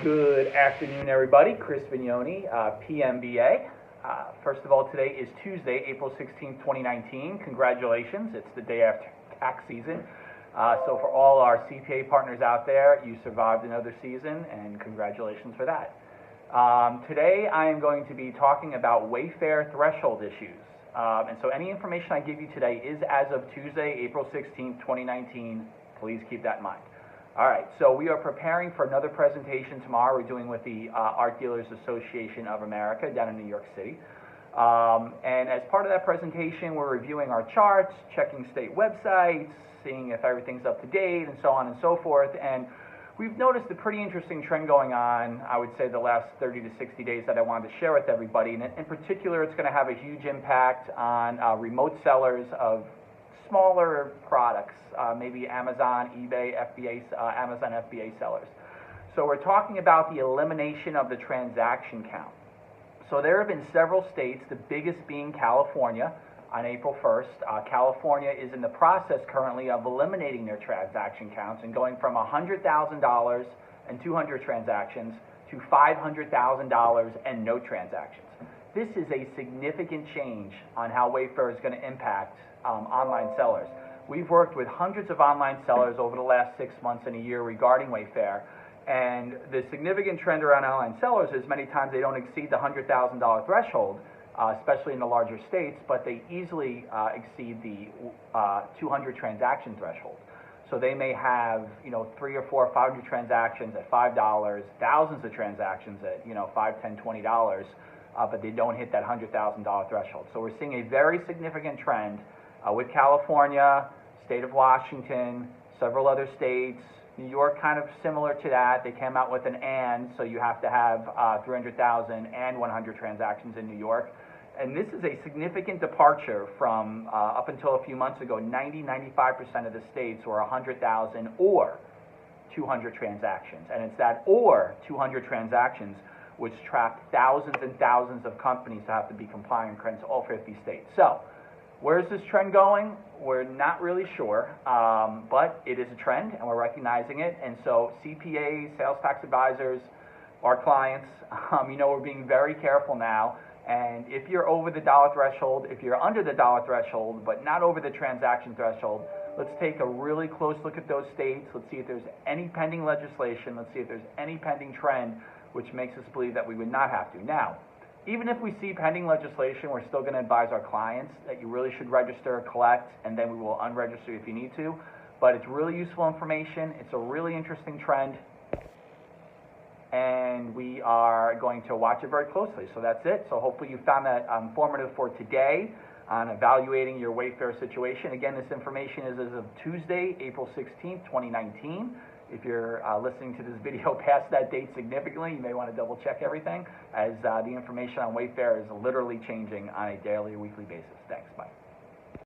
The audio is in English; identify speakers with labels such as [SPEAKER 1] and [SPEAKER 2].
[SPEAKER 1] Good afternoon, everybody. Chris Vignoni, PMBA. First of all, today is Tuesday, April 16th, 2019. Congratulations. It's the day after tax season. So for all our CPA partners out there, you survived another season, and congratulations for that. Today, I am going to be talking about Wayfair threshold issues. And so any information I give you today is as of Tuesday, April 16th, 2019. Please keep that in mind. All right, so we are preparing for another presentation tomorrow. We're doing with the Art Dealers Association of America down in New York City. And as part of that presentation, we're reviewing our charts, checking state websites, seeing if everything's up to date, and so on and so forth. And we've noticed a pretty interesting trend going on, I would say, the last 30 to 60 days that I wanted to share with everybody. And in particular, it's going to have a huge impact on remote sellers of smaller products, maybe Amazon, eBay, FBA, Amazon FBA sellers. So we're talking about the elimination of the transaction count. So there have been several states, the biggest being California on April 1st. California is in the process currently of eliminating their transaction counts and going from $100,000 and 200 transactions to $500,000 and no transactions. This is a significant change on how Wayfair is going to impact online sellers. We've worked with hundreds of online sellers over the last 6 months and a year regarding Wayfair, and the significant trend around online sellers is many times they don't exceed the $100,000 threshold, especially in the larger states, but they easily exceed the 200 transaction threshold. So they may have, 3 or 4 or 500 transactions at $5, thousands of transactions at, $5, $10, $20, but they don't hit that $100,000 threshold. So we're seeing a very significant trend with California, state of Washington, several other states. New York kind of similar to that. They came out with an and, so you have to have 300,000 and 100 transactions in New York. And this is a significant departure from up until a few months ago, 95% of the states were 100,000 or 200 transactions. And it's that or 200 transactions which trapped thousands and thousands of companies to have to be compliant across all 50 states. So where's this trend going? We're not really sure, but it is a trend, and we're recognizing it. And so CPAs, sales tax advisors, our clients, we're being very careful now. And if you're over the dollar threshold, if you're under the dollar threshold, but not over the transaction threshold, let's take a really close look at those states. Let's see if there's any pending legislation. Let's see if there's any pending trend which makes us believe that we would not have to. Now, even if we see pending legislation, we're still going to advise our clients that you really should register, collect, and then we will unregister if you need to. But it's really useful information. It's a really interesting trend, and we are going to watch it very closely. So that's it. So hopefully you found that informative for today on evaluating your Wayfair situation. Again, this information is as of Tuesday, April 16th, 2019. If you're listening to this video past that date significantly, you may want to double check everything, as the information on Wayfair is literally changing on a daily or weekly basis. Thanks. Bye.